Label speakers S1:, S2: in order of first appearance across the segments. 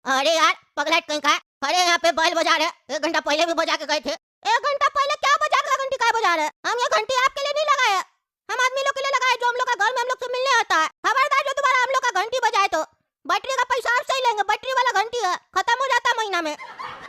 S1: अरे यार पगलेट कहीं का है? अरे यहाँ पे बैल बजा रहे, 1 घंटा पहले भी बजा के गए थे। 1 घंटा पहले क्या बजा के घंटी का बजा रहे? हम ये घंटी आपके लिए नहीं लगाए, हम आदमी लोग के लिए लगाए जो हम लोग का घर में हम लोग से मिलने आता है। खबरदार जो दोबारा हम लोग का घंटी बजाए तो बैटरी का पैसा आपसे ही लेंगे। बैटरी वाला घंटी है, खत्म हो जाता महीना में।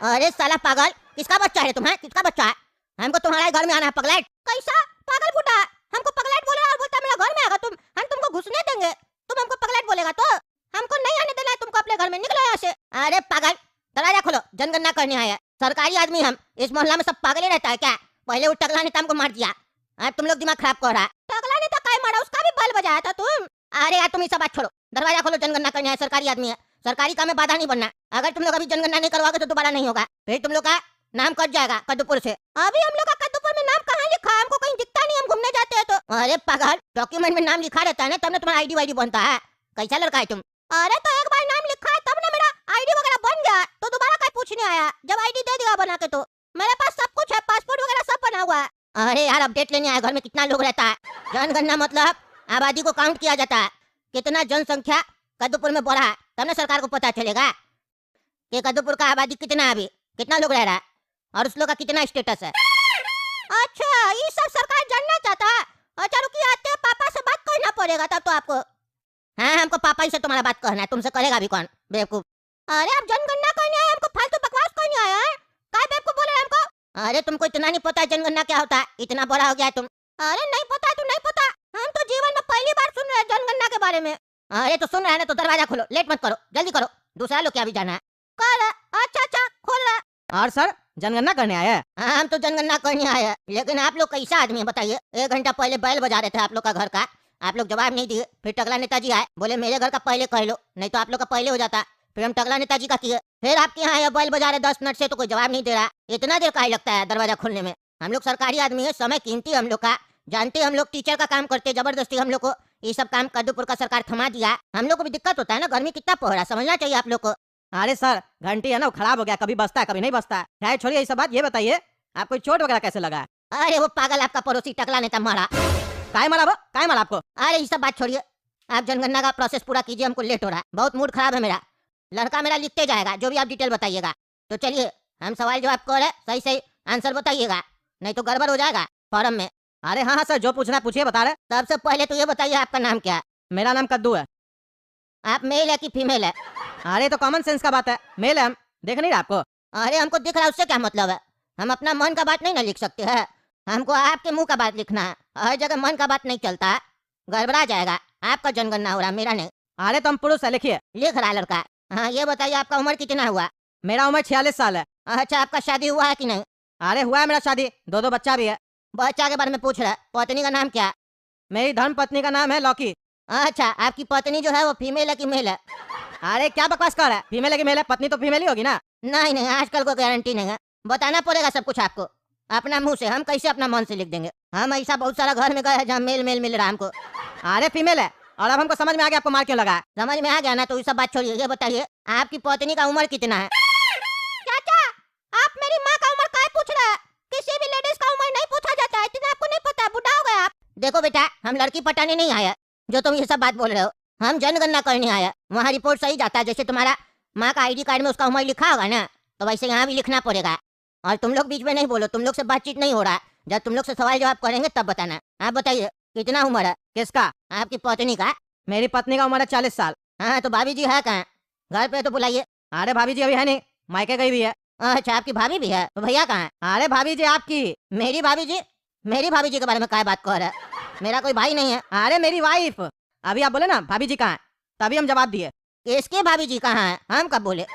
S1: अरे साला पागल, किसका बच्चा है तुम्हें? किसका बच्चा है? हमको तुम्हारे घर में आना है पगलेट। कैसा पागल फुटा है? हमको पगलेट बोले और बोलता मेरा घर में आएगा तुम, हम तुमको घुसने देंगे? तुम हमको पगलेट बोलेगा तो हमको नहीं आने देना है तुमको अपने घर में, निकलो यहाँ से। अरे पागल, दरवाजा खोलो, जनगणना करने आए हैं। सरकारी आदमी हम, इस मोहल्ला में सब पागल ही रहता है क्या? पहले वो टकला नेता हमको मार दिया, अब तुम लोग दिमाग खराब कर रहा है। टकला नेता काय मारा? उसका भी बाल बजाया था तुम? अरे यार तुम ये सब बात छोड़ो, दरवाजा खोलो, जनगणना करने आए, सरकारी आदमी है, सरकारी काम में बाधा नहीं बनना। अगर तुम लोग अभी जनगणना नहीं करवाओगे तो दोबारा नहीं होगा, फिर तुम लोग का नाम कट जाएगा कद्दूपुर से। अभी हम लोग का कद्दूपुर में नाम कहाँ लिखा है? हमको कहीं दिखता नहीं, हम घूमने जाते हैं तो। अरे पागल, डॉक्यूमेंट में नाम लिखा रहता है ना, तब ना तुम्हारा आईडी वाईडी बनता है। कैसा लड़का है तुम? अरे तो एक बार नाम लिखा है तब ना मेरा आईडी वगैरह बन गया, तो दोबारा कहीं पूछने आया? जब आईडी दे दिया बना के तो मेरे पास सब कुछ है, पासपोर्ट वगैरह सब बना हुआ है। अरे यार अपडेट लेने आया, घर में कितना लोग रहता है। जनगणना मतलब आबादी को काउंट किया जाता है, कितना जनसंख्या कद्दूपुर में बढ़ा है, तब ना सरकार को पता चलेगा कि कद्दूपुर का आबादी कितना है, अभी कितना लोग रह रहा है और उस लोग का कितना स्टेटस है। अच्छा ये सब सरकार जानना चाहता है? अच्छा रुकिए, आते पापा से बात करना पड़ेगा तब तो आपको। हाँ हमको पापा ही से तुम्हारा बात करना है, तुमसे करेगा भी कौन बेवकूफ। अरे आप जनगणना करने आए, हमको फालतू बकवास करने आया है? काय बेवकूफ बोले हमको? अरे तुमको इतना नहीं पता जनगणना क्या होता है? इतना बड़ा हो गया है तुम। अरे नहीं पता तो नहीं पता, हम तो जीवन में पहली बार सुन रहे हैं जनगणना के बारे में। अरे तो सुन रहे हैं ना तो दरवाजा खोलो, लेट मत करो, जल्दी करो, दूसरा लोग क्या भी जाना है। कर अच्छा अच्छा खोल रहा।
S2: और सर जनगणना करने आए हैं?
S1: हाँ हम तो जनगणना करने आए हैं, लेकिन आप लोग कैसा आदमी है बताइए? 1 घंटा पहले बैल बजा रहे थे आप लोग का घर का, आप लोग जवाब नहीं दिए। फिर टकला नेताजी आए, बोले मेरे घर का पहले कह लो, नहीं तो आप लोग का पहले हो जाता। फिर हम टकला नेताजी का किए, फिर आपके यहाँ आए बैल बजा रहे 10 मिनट से, तो कोई जवाब नहीं दे रहा। इतना देर काहे लगता है दरवाजा खोलने में? हम लोग सरकारी आदमी है, समय कीमती हम लोग का, जानते हम लोग टीचर का काम करते, जबरदस्ती हम लोग को ये सब काम कद्दूपुर का सरकार थमा दिया। हम लोग को भी दिक्कत होता है ना, गर्मी कितना पड़ रहा है, समझना चाहिए आप लोग को।
S2: अरे सर घंटी है ना, वो खराब हो गया, कभी बजता है कभी नहीं बजता है। खैर छोड़िए ये सब बात, ये बताइए आपको चोट वगैरह कैसे लगा है?
S1: अरे वो पागल आपका पड़ोसी टकला नेता मारा।
S2: काय मारा वो? काय मारा आपको?
S1: अरे ये सब बात छोड़िए, आप जनगणना का प्रोसेस पूरा कीजिए, हमको लेट हो रहा है, बहुत मूड खराब है मेरा। लड़का मेरा लिखते जाएगा, जो भी आप डिटेल बताइएगा। तो चलिए हम सवाल जवाब कर रहे, सही सही आंसर बताइएगा, नहीं तो गड़बड़ हो जाएगा फॉर्म में।
S2: अरे हाँ हाँ सर, जो पूछना है पूछिए, बता रहे।
S1: सबसे पहले तो ये बताइए आपका नाम क्या है?
S2: मेरा नाम कद्दू है।
S1: आप मेल है कि फीमेल है?
S2: अरे तो कॉमन सेंस का बात है, मेल है हम, देख नहीं रहा आपको?
S1: अरे हमको दिख रहा है, उससे क्या मतलब है? हम अपना मन का बात नहीं ना लिख सकते हैं, हमको आपके मुंह का बात लिखना है। हर जगह मन का बात नहीं चलता है, गड़बड़ा जाएगा। आपका जनगणना हो रहा, मेरा नहीं।
S2: अरे तो हम पुरुष है, लिखिए।
S1: लिख रहा लड़का। हाँ ये बताइए आपका उम्र कितना हुआ?
S2: मेरा उम्र 46 साल है।
S1: अच्छा आपका शादी हुआ है कि नहीं?
S2: अरे हुआ है मेरा शादी, 2 बच्चा भी है।
S1: बच्चा के बारे में पूछ रहा है, पत्नी का नाम क्या है?
S2: मेरी धर्म पत्नी का नाम है लौकी।
S1: अच्छा आपकी पत्नी जो है वो फीमेल है कि मेल है?
S2: अरे क्या बकवास कर रहा है, फीमेल है कि मेल है? पत्नी तो फीमेल ही होगी ना।
S1: नहीं नहीं आजकल कोई गारंटी नहीं है, बताना पड़ेगा सब कुछ आपको अपना मुंह से, हम कैसे अपना मन से लिख देंगे? हम ऐसा बहुत सारा घर में गए हैं जहाँ मेल मेल मिल रहा हमको।
S2: अरे फीमेल है, और अब हमको समझ में आ गया आपको मार क्यों लगा है।
S1: समझ में आ गया ना, तो ये सब बात छोड़िए, ये बताइए आपकी पत्नी का उम्र कितना है? चाचा आप मेरी माँ का उम्र काहे पूछ रहे हैं? किसी भी लेडीज का उम्र नहीं पूछा जाता है, इतना आपको नहीं पता, बुढ़ा हो गए आप। देखो बेटा हम लड़की पटाने नहीं आए, जो तुम ये सब बात बोल रहे हो, हम जनगणना करने आए। वहाँ रिपोर्ट सही जाता है, जैसे तुम्हारा माँ का आईडी कार्ड में उसका उम्र लिखा होगा ना, तो वैसे यहाँ भी लिखना पड़ेगा। और तुम लोग बीच में नहीं बोलो, तुम लोग से बातचीत नहीं हो रहा है, जब तुम लोग से सवाल जवाब करेंगे तब बताना। आप बताइए कितना उम्र है?
S2: किसका?
S1: आपकी पत्नी का।
S2: मेरी पत्नी का उम्र है 40 साल।
S1: हाँ तो भाभी जी है कहाँ? घर पे तो बुलाइए।
S2: अरे भाभी जी अभी है नहीं, मायके गई भी है।
S1: अच्छा आपकी भाभी भी है, तो भैया कहाँ है?
S2: अरे भाभी जी आपकी।
S1: मेरी भाभी जी? मेरी भाभी जी के बारे में क्या बात कर रहा है? मेरा कोई भाई नहीं है।
S2: अरे मेरी वाइफ। अभी आप बोले ना भाभी जी कहाँ है, तभी हम जवाब दिए।
S1: इसके भाभी जी कहाँ है? हम कब बोले?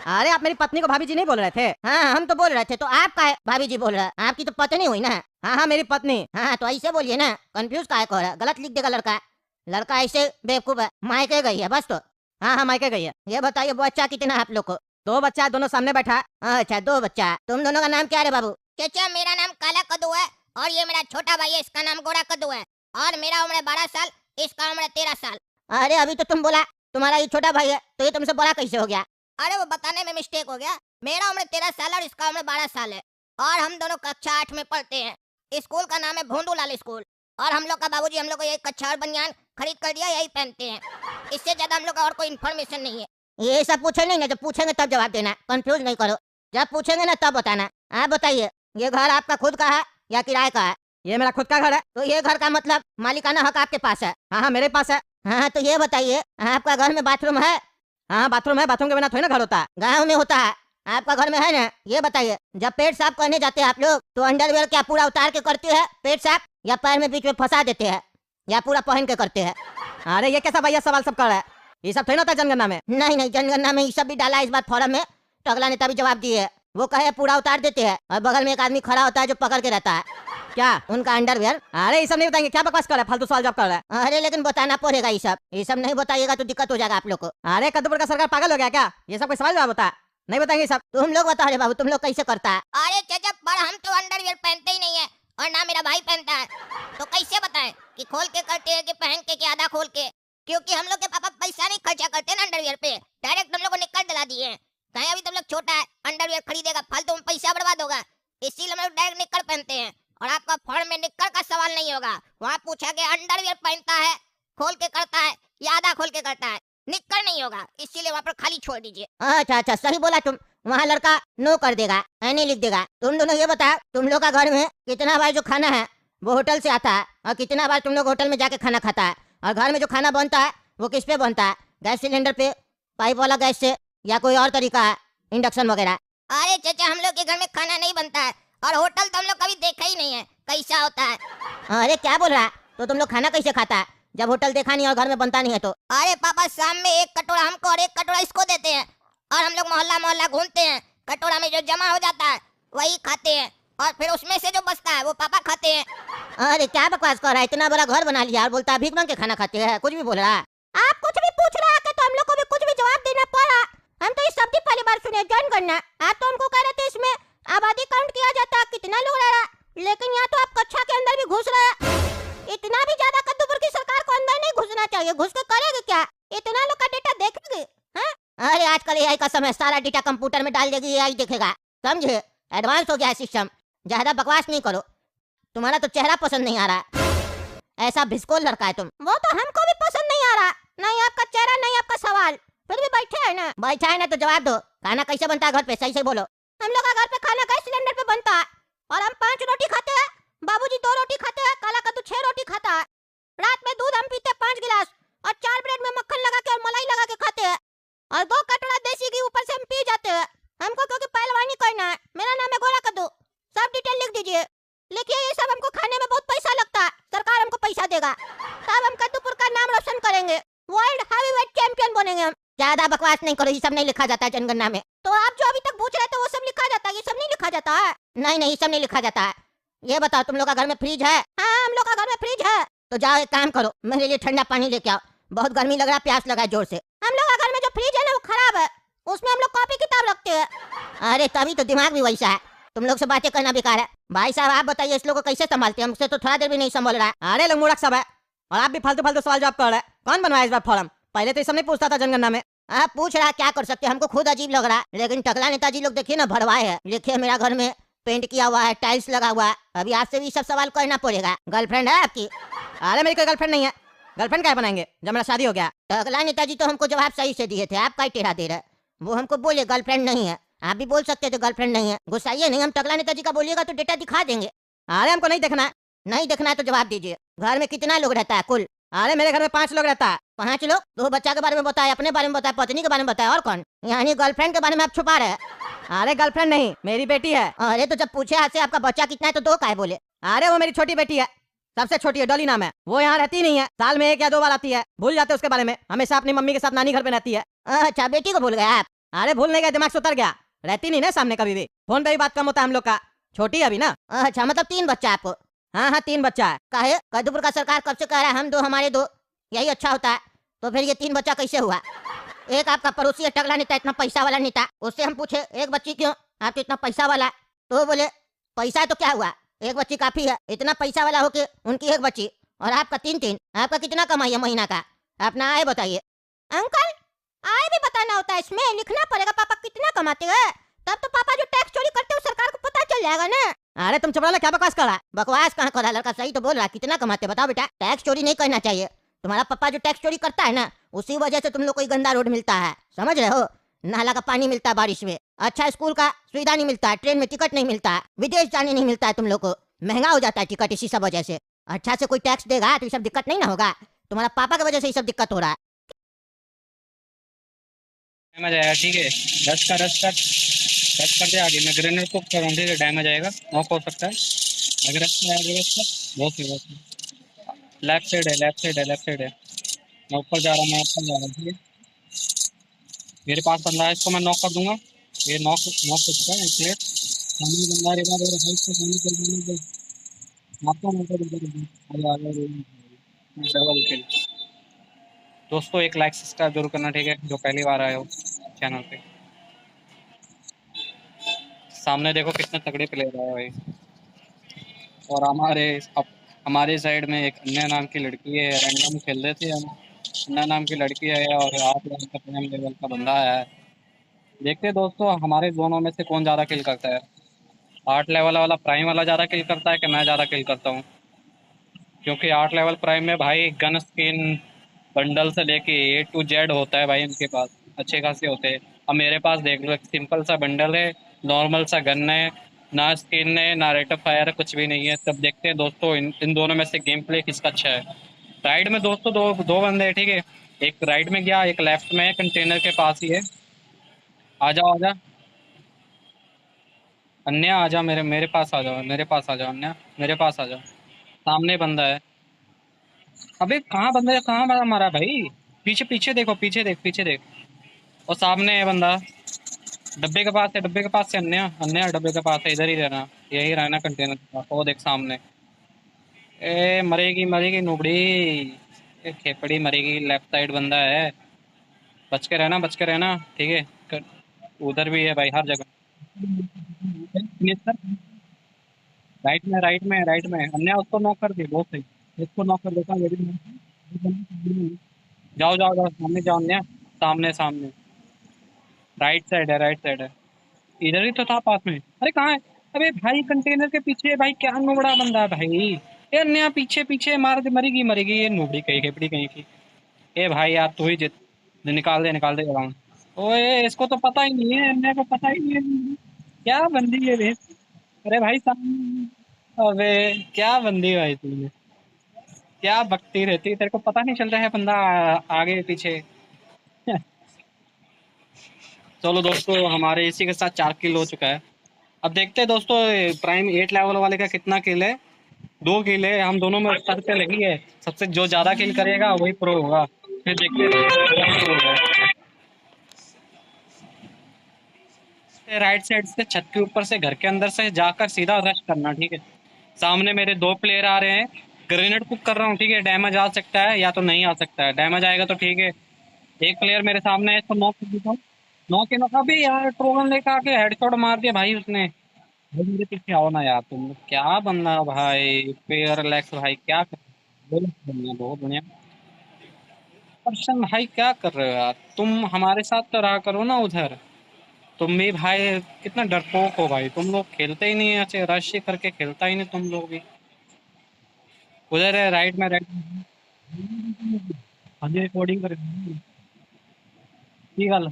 S2: अरे आप मेरी पत्नी को भाभी जी नहीं बोल रहे थे?
S1: हाँ हम तो बोल रहे थे, तो आप का भाभी जी बोल रहे हैं? आपकी तो पत्नी हुई ना।
S2: हाँ हाँ मेरी पत्नी।
S1: हाँ तो ऐसे बोलिए ना, कंफ्यूज काहे कर रहा है? गलत लिख देगा लड़का, लड़का ऐसे बेवकूफ है। मायके गई है बस तो।
S2: हाँ हाँ मायके गई है।
S1: ये बताइए बच्चा कितना है आप लोग को?
S2: 2 बच्चा है, दोनों सामने बैठा है।
S1: अच्छा 2 बच्चा है। तुम दोनों का नाम क्या है बाबू?
S3: चाचा मेरा नाम काला कद्दू है, और ये मेरा छोटा भाई है, इसका नाम गोरा कद्दू है, और मेरा उम्र 12 साल, इसका उम्र 13 साल।
S1: अरे अभी तो तुम बोला तुम्हारा ये छोटा भाई है, तो ये तुमसे बड़ा कैसे हो गया?
S3: अरे वो बताने में मिस्टेक हो गया, मेरा उम्र 13 साल और इसका उम्र 12 साल है, और हम दोनों कक्षा 8 में पढ़ते हैं। स्कूल का नाम है भोंदूलाल स्कूल, और हम लोग का बाबूजी हम लोग को यही कच्छा और बनियान खरीद कर दिया, यही पहनते हैं। इससे ज्यादा हम लोग का और कोई इन्फॉर्मेशन नहीं है।
S1: ये सब पूछे नहीं ना, जब पूछेंगे तब जवाब देना, कंफ्यूज नहीं करो। जब पूछेंगे ना तब बताना। आप बताइए, ये घर आपका खुद का है या किराए का है?
S2: ये मेरा खुद का घर है।
S1: तो ये घर का मतलब मालिकाना हक आपके पास है?
S2: हाँ हाँ मेरे पास है।
S1: हाँ तो ये बताइए, आपका घर में बाथरूम है?
S2: हाँ बाथरूम है, बाथरूम के बिना थोड़ी ना घर होता है।
S1: गाँव में होता है, आपका घर में है ना? ये बताइए, जब पेट साफ करने जाते हैं आप लोग तो अंडरवेयर क्या पूरा उतार के करते हैं पेट साफ, या पैर में बीच में फंसा देते हैं, या पूरा पहन के करते हैं?
S2: अरे ये कैसा भैया सवाल सब कर रहा है? ये सब थोड़ी ना होता है जनगणना में।
S1: नहीं नहीं, जनगणना में ये सब भी डाला है इस बार फॉर्म में। टकला नेता भी जवाब दिए है, वो कहे पूरा उतार देते हैं और बगल में एक आदमी खड़ा होता है जो पकड़ के रहता है,
S2: क्या?
S1: उनका अंडरवेयर।
S2: अरे ये सब नहीं बताएंगे, क्या बकवास कर रहा है, फालतू सवाल जवाब कर रहा है।
S1: अरे लेकिन बताना पड़ेगा, ये सब नहीं बताइएगा तो दिक्कत हो जाएगा आप लोग को।
S2: अरे कद्दूपुर का सरकार पागल हो गया क्या? ये सब कोई सवाल जवाब होता है? नहीं बताएंगे ये सब।
S1: तुम लोग बताओ रे बाबू, तुम लोग कैसे करता है?
S3: अरे चाचा, पर हम तो अंडरवियर पहनते ही नहीं है और ना मेरा भाई पहनता है, तो कैसे बताएं कि खोल के करते हैं कि पहन के, कि आधा खोल के? क्योंकि हम लोग के पापा पैसा नहीं खर्चा करते ना अंडरवियर पे, डायरेक्ट हम लोग को निक्कर दिला दिए हैं। कहीं अभी तुम लोग छोटा है, अंडरवियर खरीदेगा फालतू में पैसा बर्बाद होगा, इसीलिए हम लोग डायरेक्ट निक्कर पहनते हैं। और आपका फॉर्म में निक्कर का सवाल नहीं होगा, वहाँ पूछा कि अंडरवियर पहनता है, खोल के करता है या आधा खोल के करता है, निक्कर नहीं होगा, इसीलिए वहाँ पर खाली छोड़ दीजिए।
S1: अच्छा अच्छा, सही बोला तुम। वहाँ लड़का नो कर देगा, ऐनी लिख देगा। तुम दोनों ये बताओ, तुम लोग का घर में कितना बार जो खाना है वो होटल से आता है, और कितना बार तुम लोग होटल में जाके खाना खाता है? और घर में जो खाना बनता है वो किस पे बनता है? गैस सिलेंडर पे, पाइप वाला गैस से, या कोई और तरीका है, इंडक्शन वगैरह?
S3: अरे चाचा, हम लोग के घर में खाना नहीं बनता है, और होटल तो हम लोग कभी देखा ही नहीं है कैसा होता है।
S1: अरे क्या बोल रहा है? तो तुम लोग खाना कैसे खाता है जब होटल देखा नहीं और घर में बनता नहीं है? तो
S3: अरे पापा, शाम में एक कटोरा हमको और एक कटोरा इसको देते हैं, और हम लोग मोहल्ला मोहल्ला घूमते हैं, कटोरा में जो जमा हो जाता है वही खाते हैं, और फिर उसमें से जो बचता है वो पापा खाते हैं।
S1: अरे क्या बकवास कर रहा है? इतना बड़ा घर बना लिया और बोलता है भीख मांग के खाना खाते हैं, कुछ भी बोल रहा है। आप कुछ भी पूछ रहे हैं तो हम लोग को भी कुछ भी जवाब देना पड़ा। हम तो इस शब्द ही पहली बार सुने, जनगणना। आप तो हमको कह रहे थे इसमें आबादी काउंट किया जाता है, कितना लोग रह रहा है, लेकिन यहाँ तो आप कक्षा के अंदर भी घुस रहे हैं। इतना भी ज्यादा कद्दूपुर की सरकार को अंदर नहीं घुसना चाहिए, घुस के करेगी क्या? इतना लोग का डेटा देखेगी? अरे आजकल एआई का समय, सारा डेटा कंप्यूटर में डाल देगी, एआई देखेगा, समझे? एडवांस हो गया है सिस्टम। ज्यादा बकवास नहीं करो, तुम्हारा तो चेहरा पसंद नहीं आ रहा, ऐसा भिस्कोल लड़का है तुम। वो तो हमको भी पसंद नहीं आ रहा, नहीं आपका चेहरा नहीं आपका सवाल, फिर भी बैठे है ना। बैठा है ना तो जवाब दो, खाना कैसे बनता है घर पे, सही से बोलो। हम लोग का घर पे खाना गैस सिलेंडर पे बनता है, और हम 5 रोटी खाते हैं, बाबूजी 2 रोटी खाते हैं, काला कद्दू 6 रोटी खाता है। रात में दूध हम पीते 5 गिलास, और 4 ब्रेड में मक्खन लगा के और मलाई लगा के खाते हैं, और 2 कटोरा देसी घी ऊपर से हम पी जाते हैं। हमको क्योंकि पहलवानी करना है। मेरा नाम है गोरा कद्दू, सब डिटेल लिख दीजिए। लिखिए, ये सब हमको खाने में बहुत पैसा लगता है, सरकार हमको पैसा देगा, तब हम कद्दूपुर का नाम रोशन करेंगे, वर्ल्ड हैवीवेट चैंपियन बनेंगे हम। ज्यादा बकवास नहीं करो, ये सब नहीं लिखा जाता है जनगणना में। तो आप जो अभी तक पूछ रहे थे वो सब लिखा जाता है, ये सब नहीं लिखा जाता है? नहीं नहीं, ये सब नहीं लिखा जाता है। ये बताओ, तुम लोग का घर में फ्रिज है? हाँ, हम लोग का घर में फ्रिज है। तो जाओ एक काम करो, मेरे लिए ठंडा पानी लेके आओ, बहुत गर्मी लग रहा है, प्यास लगा है जोर से। हम लोग का घर में जो फ्रिज है ना वो खराब है, उसमें हम लोग कॉपी किताब रखते हैं। अरे तभी तो दिमाग भी वैसा है, तुम लोग से बातें करना बेकार है। भाई साहब आप बताइए, इस लोग को कैसे संभालते हैं? हमसे तो थोड़ा देर भी नहीं संभाल रहा है।
S2: अरे लोग मूर्ख सब है, और आप भी फालतू फालतू सवाल जवाब कर रहे हैं। कौन बनवाया इस बार फॉर्म? पहले तो ये सब नहीं पूछता था जनगणना में।
S1: आप पूछ रहा, क्या कर सकते हैं, हमको खुद अजीब लग रहा है, लेकिन टकला नेताजी लोग देखिए ना भरवाए है, लिखे मेरा घर में पेंट किया हुआ है, टाइल्स लगा हुआ है। अभी आपसे भी सब सवाल करना पड़ेगा। गर्लफ्रेंड है आपकी?
S2: अरे मेरी कोई गर्लफ्रेंड नहीं है, गर्लफ्रेंड क्या बनाएंगे जब मेरा शादी हो गया।
S1: टकला नेताजी तो हमको जवाब सही से दिए थे, आप क्या टेढ़ा दे रहे? वो हमको बोले गर्लफ्रेंड नहीं है, आप भी बोल सकते थे गर्लफ्रेंड नहीं है। गुस्साइए नहीं, हम टकला नेताजी का बोलिएगा तो डेटा दिखा देंगे।
S2: अरे हमको नहीं देखना है।
S1: नहीं देखना है तो जवाब दीजिए। घर में कितना लोग रहता है कुल?
S2: अरे मेरे घर में 5 लोग रहता है।
S1: 5 लोग? 2 बच्चा के बारे में बताए, अपने बारे में बताए, पत्नी के बारे में बताए, और कौन? यानी गर्लफ्रेंड के बारे में आप छुपा रहे हैं।
S2: अरे गर्लफ्रेंड नहीं, मेरी बेटी है।
S1: अरे तो जब पूछे आपसे आपका बच्चा कितना है तो 2 काहे बोले?
S2: अरे वो मेरी छोटी बेटी है, सबसे छोटी है, डॉली नाम है। वो यहाँ रहती नहीं है, साल में 1 या 2 बार आती है, भूल जाते उसके बारे में। हमेशा अपनी मम्मी के साथ नानी घर पे रहती है।
S1: अच्छा, बेटी को भूल गए आप?
S2: अरे भूल नहीं गया, दिमाग से उतर गया, रहती नहीं ना सामने कभी भी, फोन पे भी बात कम होता है हम लोग का, छोटी है अभी ना।
S1: अच्छा, मतलब 3 बच्चा आपको?
S2: हाँ 3 बच्चा है।
S1: काहे? कद्दूपुर का सरकार कब से कह रहा है हम 2 हमारे 2, यही अच्छा होता है, तो फिर ये 3 बच्चा कैसे हुआ? एक आपका पड़ोसी है टकला नेता, इतना पैसा वाला नेता, उससे हम पूछे 1 बच्ची क्यों, आप तो इतना पैसा वाला, तो बोले पैसा है तो क्या हुआ, 1 बच्ची काफी है। इतना पैसा वाला होके उनकी 1 बच्ची, और आपका 3-3। आपका कितना कमाई है महीना का? अपना आय बताइए। अंकल, आय भी बताना होता है इसमें, लिखना पड़ेगा पापा कितना कमाते हैं, तब तो पापा जो टैक्स चोरी करते हैं सरकार को पता चल जाएगा ना।
S2: अरे तुम चुप रहो, क्या बकवास कर रहा है?
S1: बकवास कहाँ कर रहा, लड़का सही तो बोल रहा है, कितना कमाते बताओ बेटा। टैक्स चोरी नहीं करना चाहिए, तुम्हारा पापा जो टैक्स चोरी करता है ना उसी वजह से तुम लोग को ये गंदा रोड मिलता है, समझ रहे हो? नाला का पानी मिलता है बारिश में, अच्छा स्कूल का सुविधा नहीं मिलता है, ट्रेन में टिकट नहीं मिलता है, विदेश जाने नहीं मिलता है तुम लोग को, महंगा हो जाता है टिकट इसी सब वजह से। अच्छा से कोई टैक्स देगा तो ये सब दिक्कत नहीं ना होगा, तुम्हारा पापा की वजह से ये सब दिक्कत हो रहा है।
S4: डैमेज आएगा, ठीक है, रश कर दे आगे, मैं ग्रेनेड को कर रहा हूँ, ठीक है, डैमेज आएगा, नॉक हो सकता है। आगे रश है, आगे रश है, बहुत ही लेफ्ट साइड है, लेफ्ट साइड है। मैं ऊपर जा रहा हूँ, ठीक है, मेरे पास बंदा है, इसको मैं नॉक कर दूंगा। ये नॉक नॉक हो चुका है, एक प्लेट सामने बंदा रहेगा, मेरे हाइट से सामने चल आपको डबल किल। दोस्तों एक लाइक सब्सक्राइब जरूर करना, ठीक है, जो पहली बार आए हो चैनल पे। सामने देखो कितने तगड़े प्लेयर आए भाई। और हमारे साइड में एक अन्य नाम की लड़की है, रैंडम खेल रहे थे हम, अन्य नाम की लड़की है और 8 प्रेम लेवल का बंदा है। देखते हैं दोस्तों हमारे दोनों में से कौन ज़्यादा किल करता है। 8 लेवल वाला प्राइम वाला ज़्यादा किल करता है कि मैं ज़्यादा किल करता हूँ, क्योंकि 8 लेवल प्राइम में भाई गन स्किन बंडल से लेके A to Z होता है भाई, उनके पास अच्छे खासे होते हैं। अब मेरे पास देख लो, एक सिंपल सा बंडल है, नॉर्मल सा गन है, ना स्किन है, ना रेट ऑफ फायर है, कुछ भी नहीं है। तब देखते हैं दोस्तों इन दोनों में से गेम प्ले किसका अच्छा है। राइट में दोस्तों दो बंदे हैं, ठीक है, एक राइट में गया, एक लेफ्ट में है, कंटेनर के पास ही है। आ जाओ अन्य आ जाओ, मेरे पास आ जाओ, अन्य मेरे पास आ जाओ। सामने बंदा है। अबे कहाँ बंदा है, कहाँ बंदा मारा भाई? पीछे पीछे देखो, पीछे देख। और सामने है बंदा, डब्बे के पास है, अन्य डब्बे के पास है, इधर ही रहना, यही रहना कंटेनर के पास। वो देख सामने, ए मरेगी नुबड़ी, ए खेपड़ी मरेगी। लेफ्ट साइड बंदा है, बच के रहना, ठीक है। उधर भी है भाई, हर जगह। राइट में अन्य, उसको नॉक कर दे, बहुत सही, इसको नॉक कर देता हूँ, ये भी। जाओ सामने जाओ अन्य, सामने राइट साइड है। इधर ही तो था पास में, अरे कहाँ है? अबे भाई कंटेनर के पीछे भाई, क्या नुबड़ा बंदा है भाई। ये अन्य पीछे पीछे मार दे, मरेगी ये नुबड़ी कहीं खेपड़ी कहीं की। ए भाई यार तू ही जित, निकाल दे राउंड। ओए इसको तो पता ही नहीं है, अन्य को पता ही नहीं है क्या बंदी है रे। अरे भाई सामने, अबे क्या बंदी भाई तूने, क्या बकती रहती है, तेरे को पता नहीं चल रहा है बंदा आगे पीछे। चलो दोस्तों हमारे इसी के साथ 4 किल हो चुका है। अब देखते हैं दोस्तों प्राइम 8 लेवल वाले का कितना किल है। 2 किल है, हम दोनों में सर पे लगी है, सबसे जो ज्यादा किल करेगा वही प्रो होगा। फिर देखते हैं। राइट साइड से छत के ऊपर से घर के अंदर से जाकर सीधा रश करना, ठीक है। सामने मेरे 2 प्लेयर आ रहे हैं, ग्रेनेड कुक कर रहा हूँ, ठीक है। डैमेज आ सकता है या तो नहीं आ सकता है, डैमेज आएगा तो ठीक है। एक प्लेयर मेरे सामने है, इसको नॉक कर देता हूँ। नॉक अभी यार ट्रोगन लेकर आके हेडशॉट मार दिया भाई उसने। भाई मेरे पीछे आओ ना यार, तुम क्या बनना भाई, पेयर लेक्स भाई क्या कर, बहुत बढ़िया पर्सन भाई, क्या कर रहे हो यार तुम, हमारे साथ तो रहा करो ना उधर। तुम भी भाई कितना डरपोक हो भाई, तुम लोग खेलते ही नहीं है ऐसे, रश करके खेलता ही नहीं तुम लोग भी। उधर है राइट में, हाँ जी रिकॉर्डिंग कर की गल।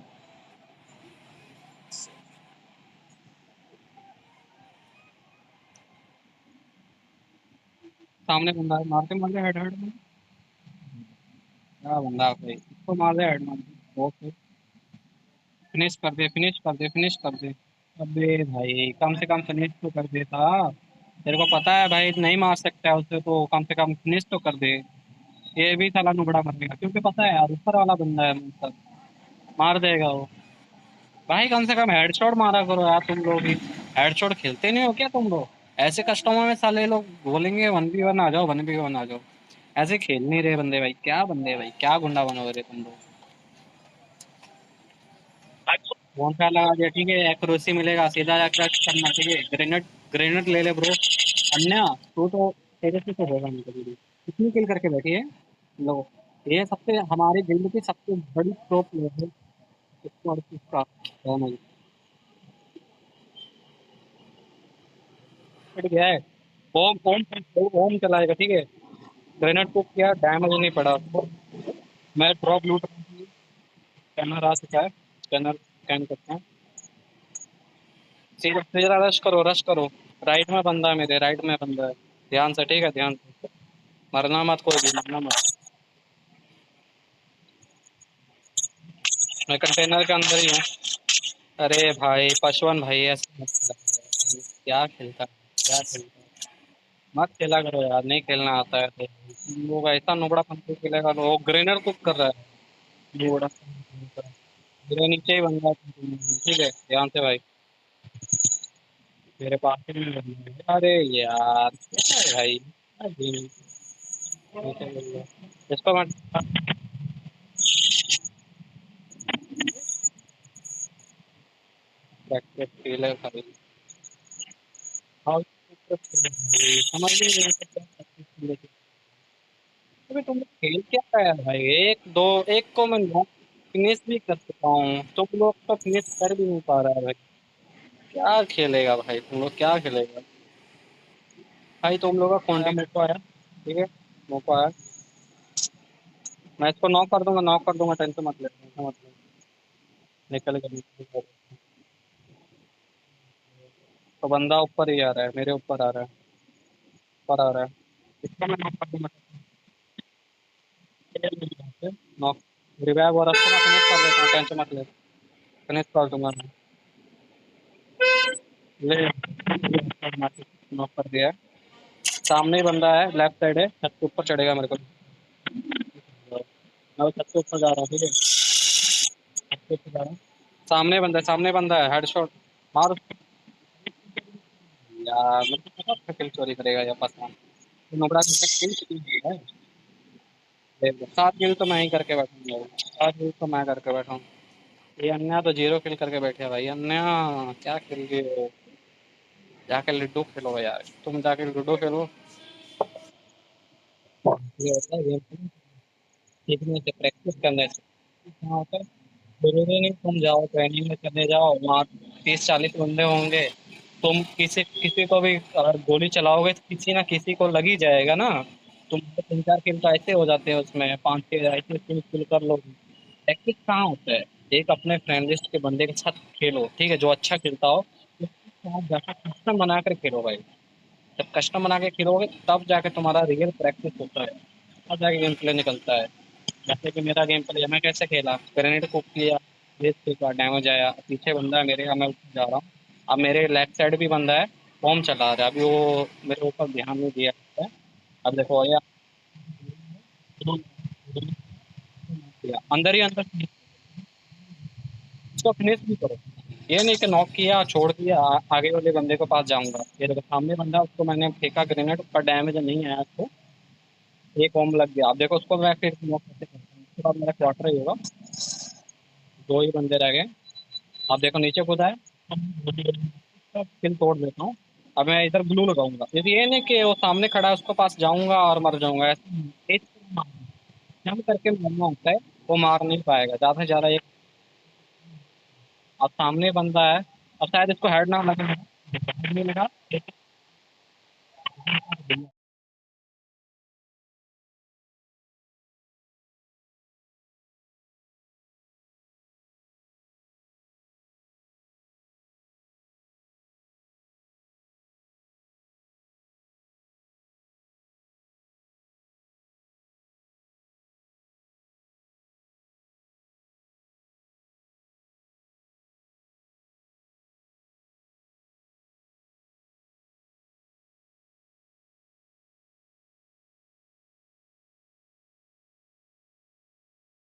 S4: सामने बंदा है, मारते हेड हेड में, क्या बंदा है भाई, इसको मार दे हेड मार दे, बहुत फिनिश कर दे। अबे भाई कम से कम फिनिश तो कर देता, तेरे को पता है भाई नहीं मार सकता है उसे, तो कम से कम फिनिश तो कर दे। ये भी साला नुबड़ा मर गया, क्योंकि पता है यार ऊपर वाला बंदा है, मतलब मार देगा वो। भाई कम से कम हेडशॉट मारा करो यार, तुम लोग भी हेडशॉट खेलते नहीं हो क्या तुम लोग? ऐसे कस्टमर में साले लोग बोलेंगे 1v1 आ जाओ, 1v1 आ जाओ, ऐसे खेल नहीं रहे बंदे भाई, क्या बंदे भाई, क्या गुंडा बनो रहे तुम लोग। फोन पे लगा दिया, ठीक है, एक्यूरेसी मिलेगा, सीधा जाकर करना, ठीक है। ग्रेनेड ले ले ब्रो। अन्य तू तो तेरे से तो होगा नहीं कभी भी, कितनी किल करके बैठी है लो। ये सबसे हमारे गिल्ड की सबसे बड़ी प्रो प्लेयर है, इसको और इसका डैमेज बढ़ गया है। ओम ओम ओम चलाएगा, ठीक है। ग्रेनेड को किया, डैमेज नहीं पड़ा उसको। मैं ड्रॉप लूट स्कैनर आ चुका है, स्कैनर स्कैन करते हैं। सीधा सीधा रश करो, रश करो। राइट में बंदा है, मेरे राइट में बंदा है। ध्यान से, ठीक है, ध्यान से। मरना मत, कोई भी मरना मत। मैं कंटेनर के अंदर ही हूँ। अरे भाई पशवन भाई, ऐसे मत खेला करो। क्या खेलता है, क्या खेलता है। मत खेला करो यार, नहीं खेलना आता है तो। तुम लोग ऐसा नुबड़ा पंच खेलेगा तो वो ग्रेनर कुक कर रहा है। नुबड़ा मेरे नीचे ही बंदा है, ठीक है, ध्यान से भाई। मेरे पास ही में बंदा है। अरे यार क्या है भाई, क्या गेम नीचे मिल गया। इसको मत। प्रैक्टिस फील है भाई। हाँ, समझ ही नहीं आता क्या practice feel है। अबे तुम लोग खेल क्या रहा है भाई, एक दो एक को मैं नॉक फिनिश भी कर चुका हूँ, तुम लोग तो फिनिश कर भी नहीं पा रहा है भाई। क्या खेलेगा भाई, तुम लोग क्या खेलेगा भाई। तुम लोग का कौन मेरे को आया, ठीक है, मेरे को आया। मैं इसको नॉक कर दूंगा, नॉक कर दूंगा, टेंशन मत ले, टेंशन मत ले। निकल गया। तो बंदा ऊपर ही आ रहा है, मेरे ऊपर आ रहा है, ऊपर आ रहा है। इसको मैं नॉक कर दूंगा। नॉक रिवाइव और उसको मैं फिनिश कर देता हूँ, टेंशन मत ले, फिनिश कर दूंगा मैं। ले, नॉक कर दिया है। सामने ही बंदा है, लेफ्ट साइड है, छत के ऊपर चढ़ेगा मेरे को। मैं छत के ऊपर जा रहा हूँ, ठीक है, छत के ऊपर जा रहा हूँ। सामने बंदा है, हेडशॉट मार उसको। यार मेरे को पता था किल चोरी करेगा या पता। नुबड़ा किल चोरी है। देखो, 7 किल तो मैं ही करके बैठा हूँ, 7 किल तो मैं करके बैठा हूँ। ये अन्या तो 0 किल करके बैठे हैं भाई। अन्या क्या खेल रहे हो, जाके लूडो खेलो यार, तुम जाके लूडो खेलो। ये होता है गेम सीखने से, प्रैक्टिस करने से। हाँ, होता है। जरूरी नहीं तुम जाओ ट्रेनिंग में चले जाओ, वहाँ 30-40 बंदे होंगे। तुम किसी किसी को भी अगर गोली चलाओगे तो किसी ना किसी को लग ही जाएगा ना। तुम 3-4 किल तो ऐसे हो जाते हैं उसमें, 5-6 ऐसे किल कर लो। प्रैक्टिस कहाँ होता है। एक अपने फ्रेंड लिस्ट के बंदे के साथ खेलो, ठीक है, जो अच्छा खेलता हो उसके साथ जाकर कस्टम बना कर खेलो भाई। जब कस्टम बना के खेलोगे तब जाके तुम्हारा रियल प्रैक्टिस होता है, तब जाके गेम प्ले निकलता है। जैसे कि मेरा गेम प्ले मैं कैसे खेला, ग्रेनेड को किया, रेस फेंका, डैमेज आया, पीछे बंदा है मेरे, मैं ऊपर जा रहा हूँ। अब मेरे लेफ्ट साइड भी बंदा है, बॉम्ब चला रहा है, अभी वो मेरे ऊपर ध्यान नहीं दिया है। अब देखो ये अंदर ही अंदर इसको फिनिश भी करो। ये नहीं कि नॉक किया छोड़ दिया, आगे वाले बंदे के पास जाऊंगा। ये देखो सामने बंदा, उसको मैंने फेंका ग्रेनेड, पर डैमेज नहीं आया उसको, एक बॉम्ब लग गया। अब देखो उसको मैं फिर नॉक कैसे करता हूँ, उसके बाद मेरा क्वार्टर ही होगा। 2 ही बंदे रह गए। अब देखो नीचे कूदा है, किल तोड़ देता हूँ। अब मैं इधर ग्लू लगाऊंगा, यदि ये नहीं कि वो सामने खड़ा है उसके पास जाऊंगा और मर जाऊंगा, ऐसे नहीं। जम करके मरना होता है, वो मार नहीं पाएगा ज्यादा से ज्यादा एक। अब सामने बंदा है, अब शायद इसको हेड ना लगे, नहीं लगा।